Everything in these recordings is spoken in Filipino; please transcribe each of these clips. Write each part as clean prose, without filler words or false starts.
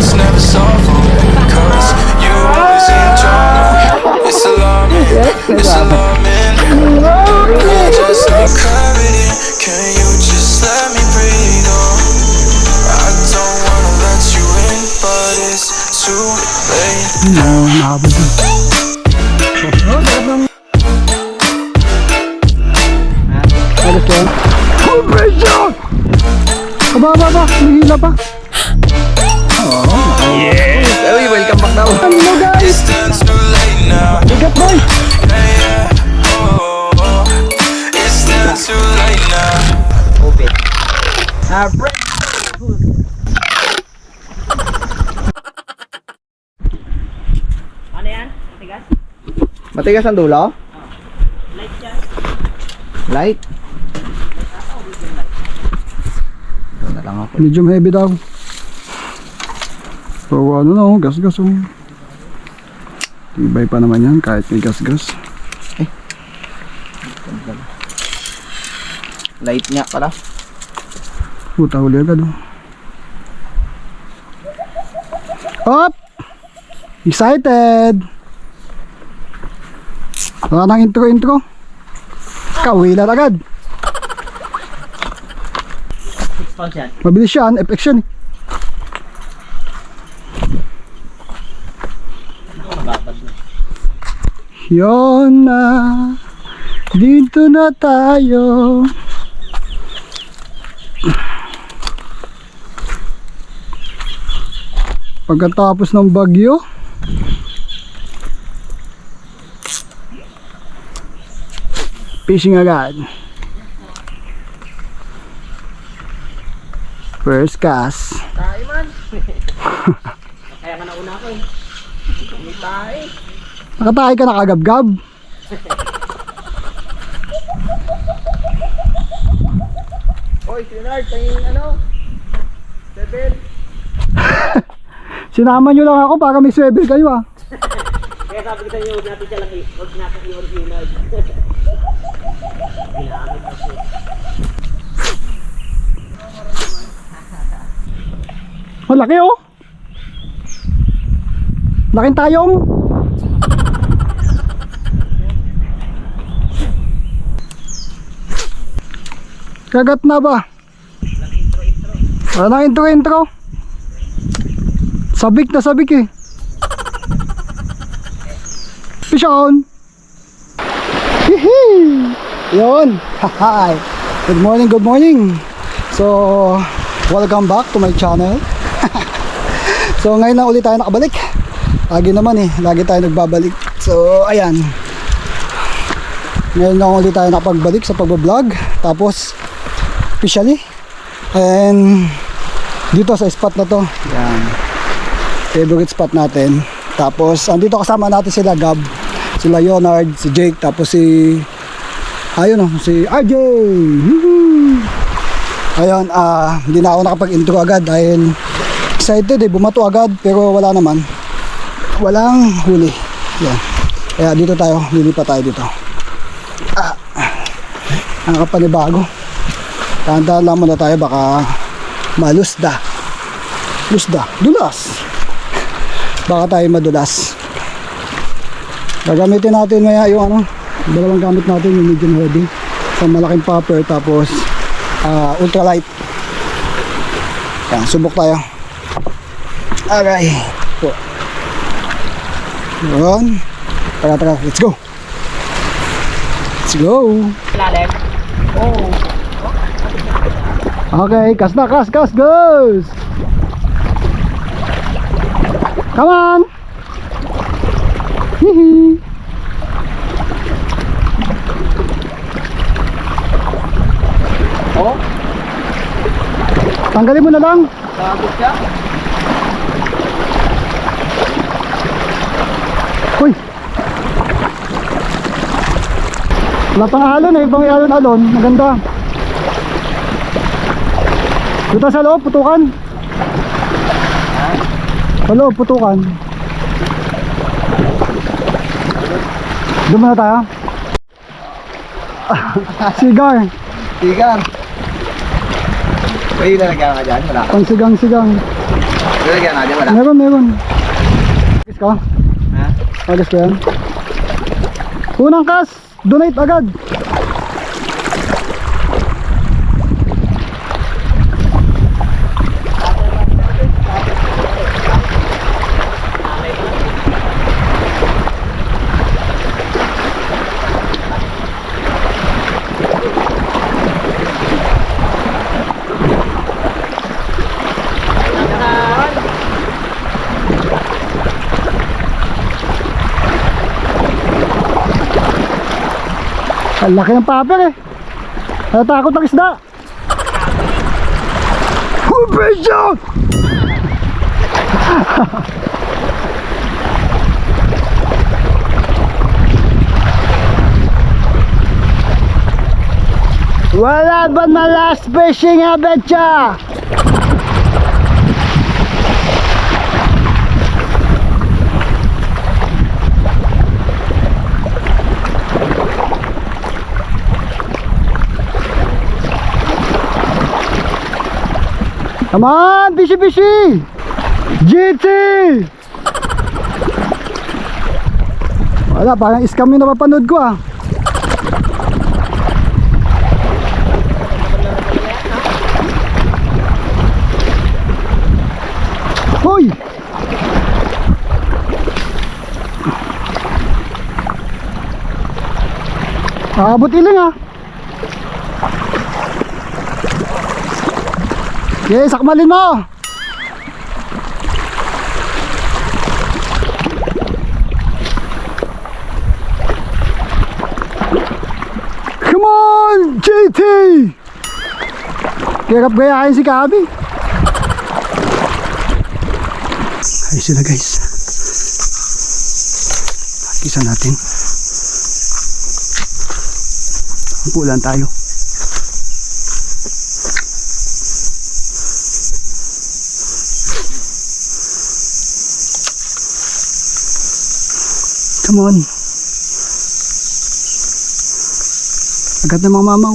that's never solvable. Cause you always in drama. It's alarming, it's alarming. You're just like gravity. Can you just let me breathe? Oh, I don't wanna let you in, but it's too late now. Alas yan. Oh, pressure! Aba, hihila pa. Yes! Uy, welcome back daw. Hello guys! It's too late now. Bigat boy! It's too late now. Open. Break. Ano yan? Matigas? Matigas ang dulo? Light yan. Light? Ito na lang ako. Medium heavy daw. So ano na, gas-gas oh. Tibay pa naman yan kahit may gas-gas. Light nga pala. Puta, huli agad oh. Up! Excited! Wala nang intro. Kawilan agad. 6 pounds yan. Mabilis yan, FX yan eh. Mababad na. Yun na, dito na tayo. Pagkatapos ng bagyo, fishing agad. First cast. Tayo man. Kaya ka nauna ako eh. Hindi tayo. Nakatahay ka nakagab-gab. Oy, Sinard, tingin ano? Seven. Sinama nyo lang ako para may swivel kayo ah. Kaya sabi ko sa inyo, huwag natin siya lang huwag natin i-original. Ginamit ako. Oh, laki oh. Laking tayong. Kagat na ba? Wala na intro. Sabik na sabik eh. Fish on. Hihi. Yun. Hi. Good morning. So, welcome back to my channel. So, ngayon na ulit tayo nakabalik. Lagi naman eh. Lagi tayo nagbabalik. So, ayan. Ngayon na ulit tayo nakapagbalik sa pagbablog. Tapos, officially. And, dito sa spot na to. Ayan. Favorite spot natin. Tapos andito kasama natin sila Gab, sila Leonard, si Jake, tapos si ayun si RJ. Ayun, hindi na ako nakapag-intro agad dahil excited eh, bumato agad pero wala naman. Walang huli. Yan. Kaya dito tayo, lilipat tayo dito. Nakapanibago. Tandaan lang muna tayo baka malusda. Dulas. Baka tayo madulas. Gagamitin natin maya yung dalawang gamit natin, yung medium heavy sa malaking popper, tapos ultralight. Yan, subok tayo. Alright. Yun. Tara, let's go. Lalim. Oh. Okay, kas goes. Come on. Hihi. Oh. Tanggalin mo na lang. Sabit ka. Uy. Wala pang alon eh, pang alon. Maganda. Dito sa loob, putukan. Sa loob, putukan. Doon muna tayo. Sigar. May lalagyan ka dyan? Wala. Pang-sigang-sigang. Lalagyan ka dyan? Wala. Meron. Agis ka? Ha? Agis ka yan? Unang kas, donate agad. Ang laki ng paper eh. Natakot ang isda. Operation! Wala ba na last fishing adventure? Come on, fishy! GT! Wala, parang scam yung napapanood ko ah. Hoy! Abot iling ah. Okay, sakmalin mo. Come on, JT! Hirap gayahin si Kabi. Ayos sila guys. Kisa natin. Pulan tayo. Come on. Agad na mga mamaw.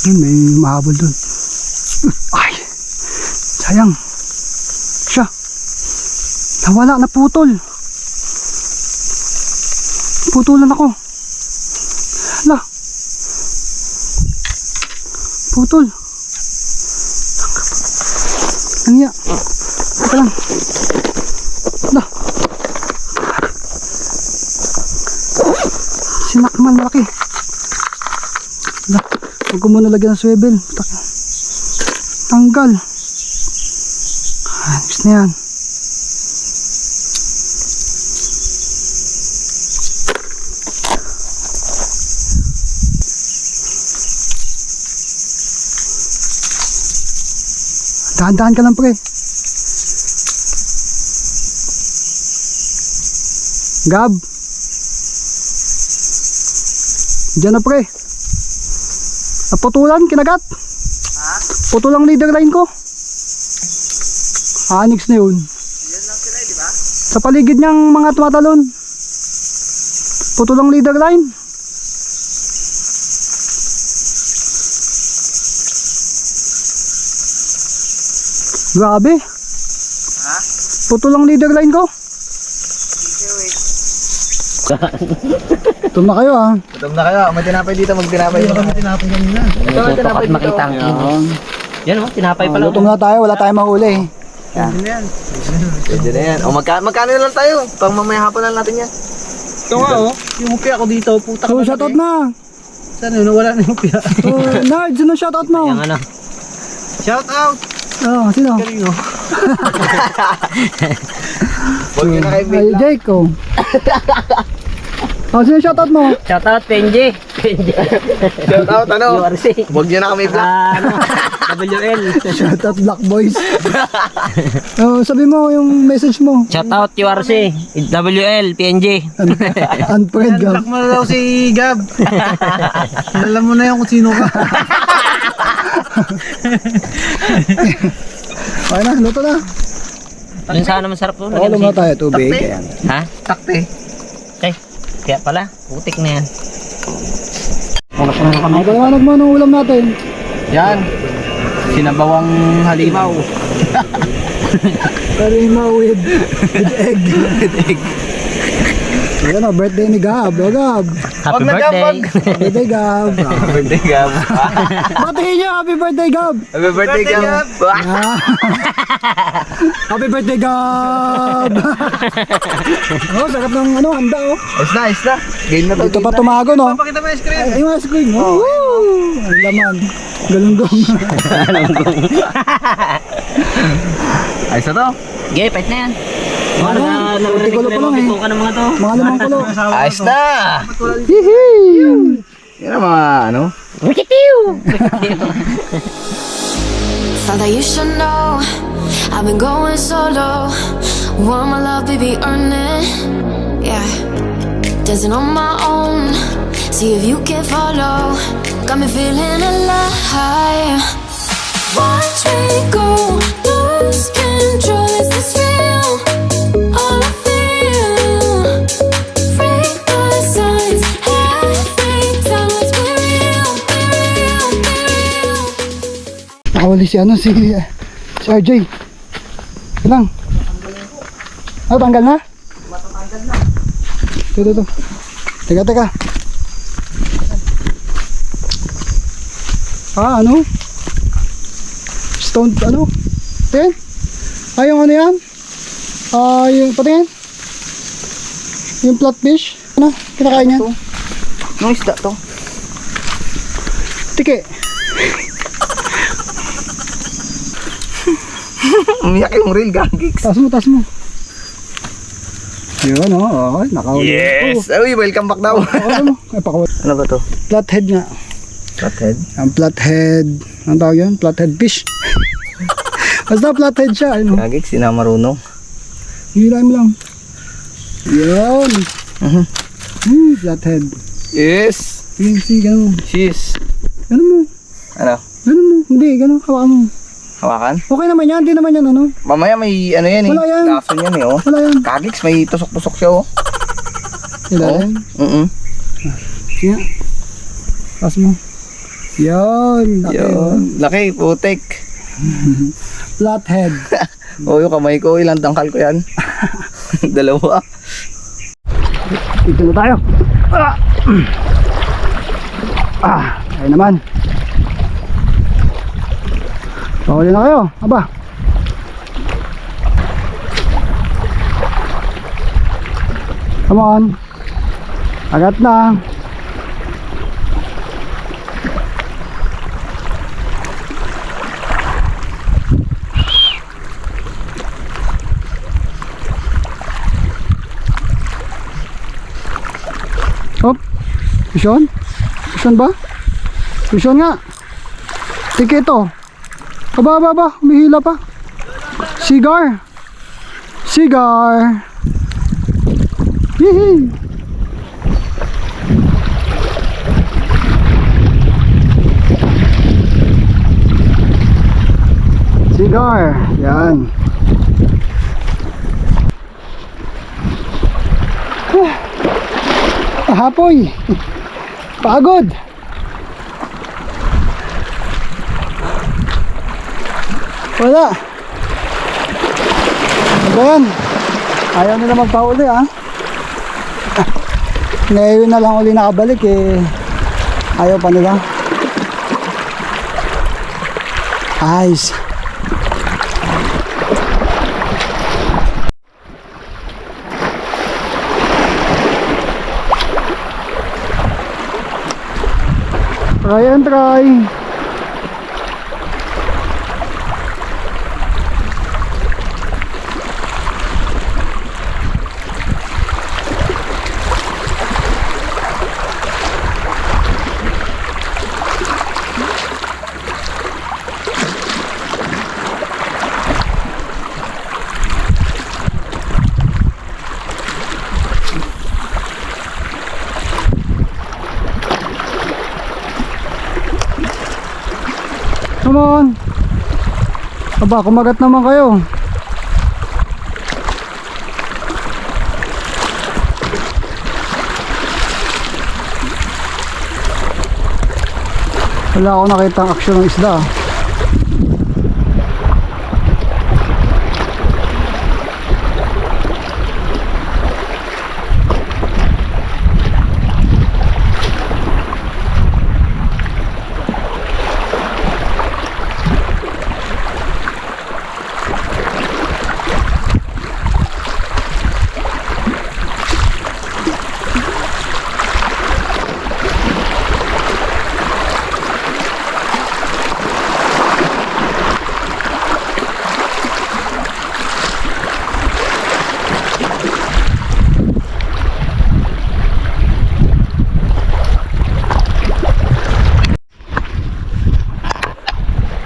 Doon may mahabol doon. Ay! Sayang. Siya. Nawala, naputol. Putulan ako. Hala. Putol. Ano yan? Teka lang. Hala. Sinakman malaki. Hala. Huwag ko muna lagyan ng swivel. Tanggal. Next na yan. Dahan-dahan ka lang pre. Gab. Diyan na pre. Naputulan, kinagat. Ha? Putulang leader line ko. Anix na yun. Yan lang sila, di ba? Sa paligid niyang mga tumatalon. Putulang leader line. Grabe. Ha? Putulang leader line ko. Ito na kayo ah. Gutom na kayo. May tinapay dito. Magtinapay dito. May tinapay kanina. Ito at makita ang kin. Yan oh, tinapay pa lang. Gutom na tayo, wala tayong mahuli. Yan. Pwede na yan. O magkano na lang tayo? Pang mamaya hapon lang natin yan. Ito nga oh, yung mupia ako dito, puta So shoutout na. Saan yun, nawala na yung mupia. So Nard, sino shoutout mo? Yung ano. Shout out! Oh, sino? Kanino? Huwag nyo na kayo Ay, Jake oh. Oh, sino shoutout mo? Shoutout, Penji. Penji. Shout out, ano? URC. Huwag nyo na kami block. Ano? WL. Shoutout Black Boys. Oh, sabi mo yung message mo. Shoutout, URC. WL, PNG. Unfriend ka. mo na daw si Gab. Alam mo na yung kung sino ka. Okay na, luto na. Yun sana masarap po. Oo, lumana tayo, tubig. Ayan. Ha? Takte. Okay. Kaya pala, putik na yan. Ang paliwanag mo anong ulam natin. Yan. Sinabawang halimaw. Karima with egg. Ayan o, birthday ni Gab. O Gab. Happy Wag na, Gab, birthday. wag. Happy birthday Gab. Happy birthday, Gab. Batiin niyo, happy birthday Gab. Happy birthday, Gab. Ah. Happy birthday Gab. Oh, sarap ng ano, handa oh. Ayos na, ayos na. Game na to. Ito pa tumago no. Pakita mo yung screen. Ay, yung ice cream. Oh. Woo! Ang laman. Galunggong. Ayos na to. Okay, pahit na yan. Ano? Kunti kulo pa lang eh. Ka ng mga to. Mga limang kulo. Ayos na. Hihi! Yan ang mga ano. Thought that you should know I've been going solo. Want my love, baby, earn it. Yeah, dancing on my own. See if you can follow. Got me feeling alive. Watch me go, lose control. Is this real? All I feel. Break my signs. Every time, let's be real, be real, be real. Nakawali si ano, si RJ. Ilang? Ano, tanggal na? Matatanggal na. Ito. Teka. Ah, ano? Stone, ano? Patingin? Ah, yung ano yan? Ah, yung, patingin? Yung flatfish? Ano? Kinakain yan? Anong isda to? Tiki. Umiyak yung reel, gagiks. Taas mo. Yun, oh, okay, nakahuli. Yes! Uy, welcome back daw. Ano mo? Ay, pakawal. Ano ba to? Flathead nga. Flathead? Ang flathead. Anong tawag yun? Flathead fish. Basta flathead siya. Ano? Gagiks, sina marunong. Hilahin mo lang. Yun. Flathead. Yes! Sige, gano'n mo. Cheese. Gano'n mo. Ano? Gano'n mo. Hindi, gano'n. Hawakan mo. Hawakan? Okay naman yan. Hindi naman yan, ano? Mamaya may ano yan eh. Wala yan. Lason yan eh, oh. Wala yan. Gagiks, may tusok-tusok siya, oh. Hilahin. Sige. Taas mo. Yun. Laki, oh. Yun. Laki, putik. Flathead. Oh, yung kamay ko, ilang tangkal ko yan. Dalawa. Dito na tayo. Ayun naman. Pahuli na kayo. Aba. Come on. Agat na. Hop. Vision? Vision ba? Vision nga. Tiki ito. Aba. Umihila pa. Cigar. Hihi. Cigar. Yan. Hapoy. Pagod. Wala. Ano yan? Ayaw nila magpauli ah. Ngayon na lang uli nakabalik eh. Ayaw pa nila. Ayos. Try. Come on. Aba, kumagat naman kayo. Wala ako nakita ang aksyon ng isda.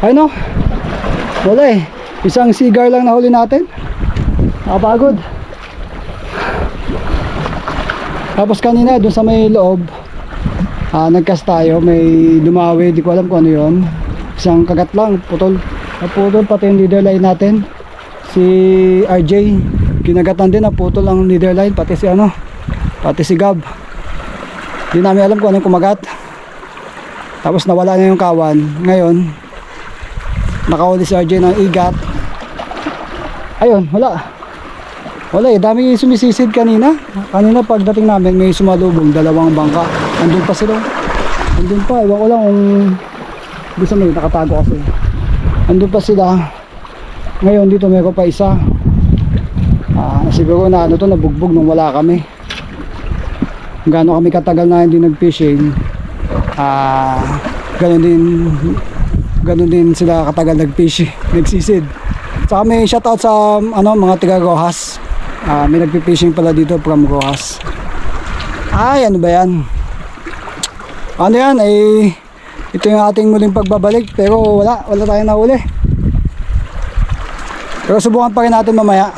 Ay no, wala eh. Isang cigar lang nahuli natin. Nakapagod. Tapos kanina doon sa may loob, nagcast tayo, may dumawi, di ko alam kung ano yun. Isang kagat lang, putol. Naputol pati yung leader line natin. Si RJ, kinagatan din, naputol ang leader line, pati si ano, pati si Gab. Di namin alam kung anong kumagat. Tapos nawala na yung kawan. Ngayon, nakahuli si RJ ng igat. Ayun, wala. Wala eh, dami sumisisid kanina. Kanina pagdating namin may sumalubong, dalawang bangka. Andun pa sila. Andun pa, ewan ko lang kung di sa may nakatago kasi. Andun pa sila. Ngayon dito meron pa isa. Siguro na ano to, nabugbog nung wala kami. Gaano kami katagal na hindi nag-fishing. Ganun din sila katagal nag-fish, nagsisid. Saka may shoutout sa mga taga Rojas. May nagpi-fishing pala dito from Rojas. Ay, ano ba yan? Ano yan? Ito yung ating muling pagbabalik. Pero wala tayong nahuli. Pero subukan pa rin natin mamaya.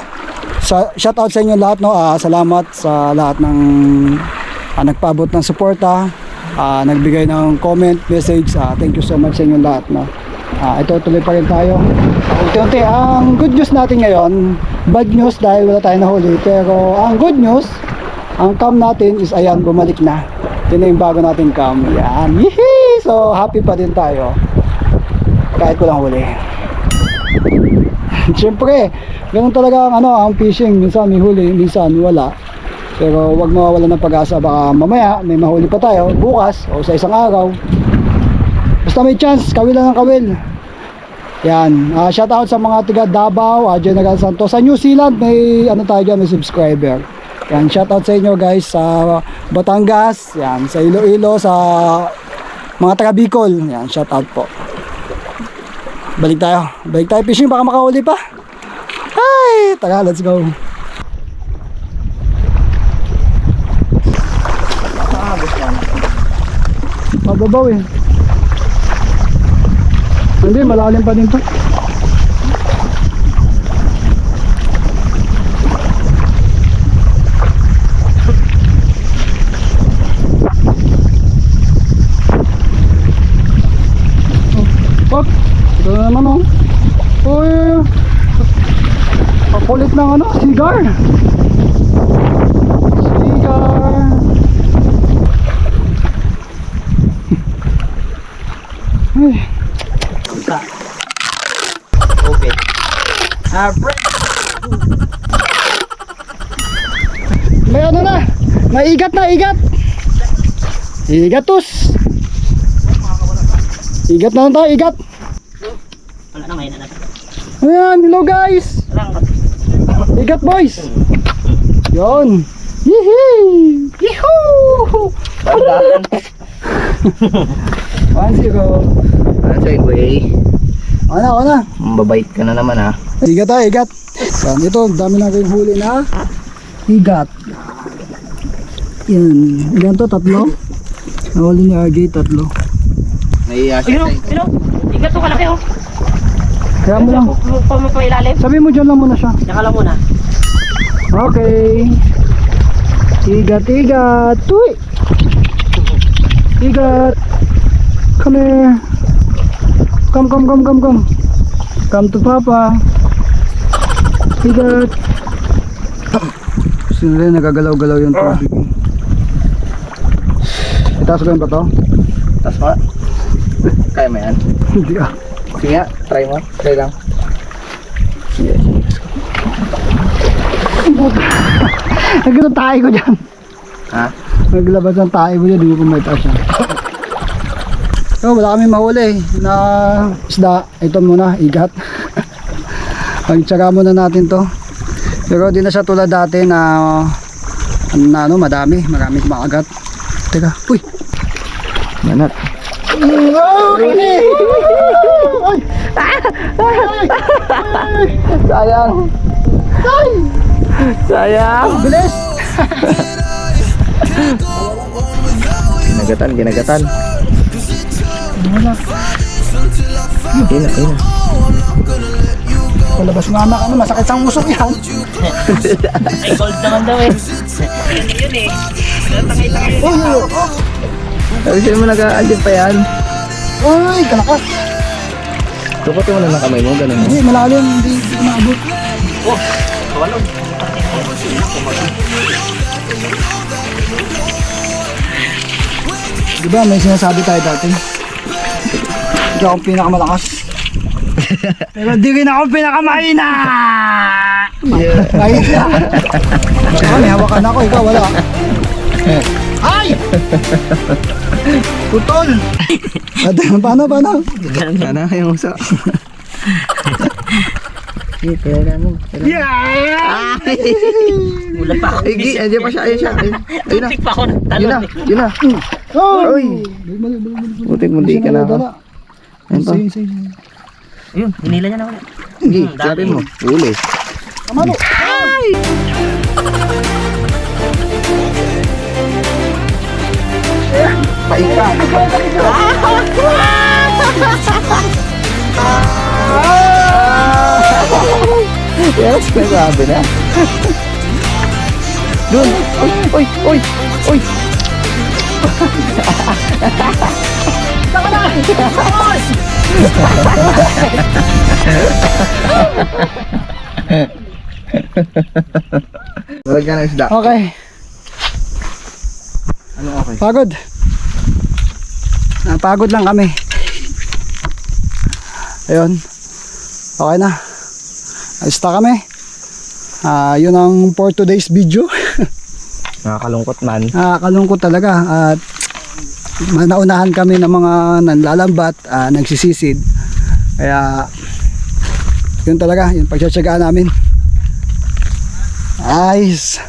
Shoutout sa inyo lahat, no? Salamat sa lahat ng nagpaabot ng suporta. Nagbigay ng comment, message. Thank you so much sa inyo lahat, no? Ito tuloy pa rin tayo. Unti-unti, ang good news natin ngayon, bad news dahil wala tayong nahuli, pero ang good news, ang cam natin is ayan, bumalik na. Yun na yung bago nating cam. Yan, yee! So happy pa din tayo kahit walang huli. Siyempre, ganun talaga ang fishing, minsan may huli, minsan wala. Pero wag mawawala ng pag-asa, baka mamaya may mahuli pa tayo bukas o sa isang araw. Basta may chance, kawil lang ang kawil. Yan, shout out sa mga taga Davao, General Santos. Sa New Zealand may tayo dyan, may subscriber. Yan, shout out sa inyo guys, sa Batangas, yan, sa Iloilo, sa mga taga Bicol. Yan, shout out po. Balik tayo fishing, baka makahuli pa. Ay, tara, let's go. Mababaw eh. Hindi, malalim pa din to. Oh, ito na naman oh. Uy, pakulit ng cigar. Ay. Okay. May may igat. Igatus. Igat na lang tayo, igat. Wala na, ngayon na natin. Ayan, hello guys. Igat boys. Yon. Yehey. Yehoo. 1-0. Segway. Ano? Mababait ka na naman ha. Igat. Yan, ito, dami na kayong huli na igat. Yan, ilan to, 3. Nahuli ni RJ, 3. Naiiya siya Ayun, sa ito. igat to kalaki oh. Kaya mo lang, Pamapailalim. sabi mo dyan lang muna siya. Tsaka lang muna. Okay. Igat. Tuy. Igat. Come here. Come. Come to Papa. Higat. Gusto nila nagagalaw-galaw yung tubig. Itaas ko yung bato? Tapos mo. Kaya mo yan. Hindi ah. Sige nga, try mo. Try lang. Nagano tayo ko dyan. Ha? Naglabas ang tayo ko dyan. Di ko kumita siya. So wala kami mahuli na isda. Ito muna, igat. Pagtsaga muna natin to. Pero di na siya tulad dati na madami. Maraming kumakagat. Teka, uy. Manat. Sayang. Sayang. Bilis! Ginagatan. Ina. Palabas nga anak, masakit sa musok yan. Ay, gold naman daw eh. Yun eh. Tangay-tangay. Sabi sa'yo mo nag-a-adjust pa yan. Uy, kalakas. Tuputin mo lang ng kamay mo, ganun mo. Hindi, malalim. Hindi ko maabot. Walong. Diba may sinasabi tayo dati? Ikaw ang pinakamalakas. Pero di rin ako pinakamahina! Mahina! Ako, may hawakan ako. Ikaw wala. Ay! Putol! Paano? Sana yung uso. Sige, kaya mo. Yeah! Mulat pa ako. Ay, andiyan pa siya. Ayun na. Tik pa ako ng Yun na. talon. Yun na. Oh! Uy! Butik mo di ka na ako. Ayun pa. Ayun, hinila niya na ulit. Sige, sarapin mo. Uli. Kamano? Paika. Yes, nasabi na. Dun. Uy. Lalagyan ng isda. Okay. Ano okay? Pagod. Napagod lang kami. Ayun. Okay na. Ayos na kami. Yun ang for today's video. Nakakalungkot man. Kalungkot talaga. At naunahan kami ng mga nanlalambat, nagsisisid. Kaya yun talaga, yung pagtsatsagaan namin. Ayos.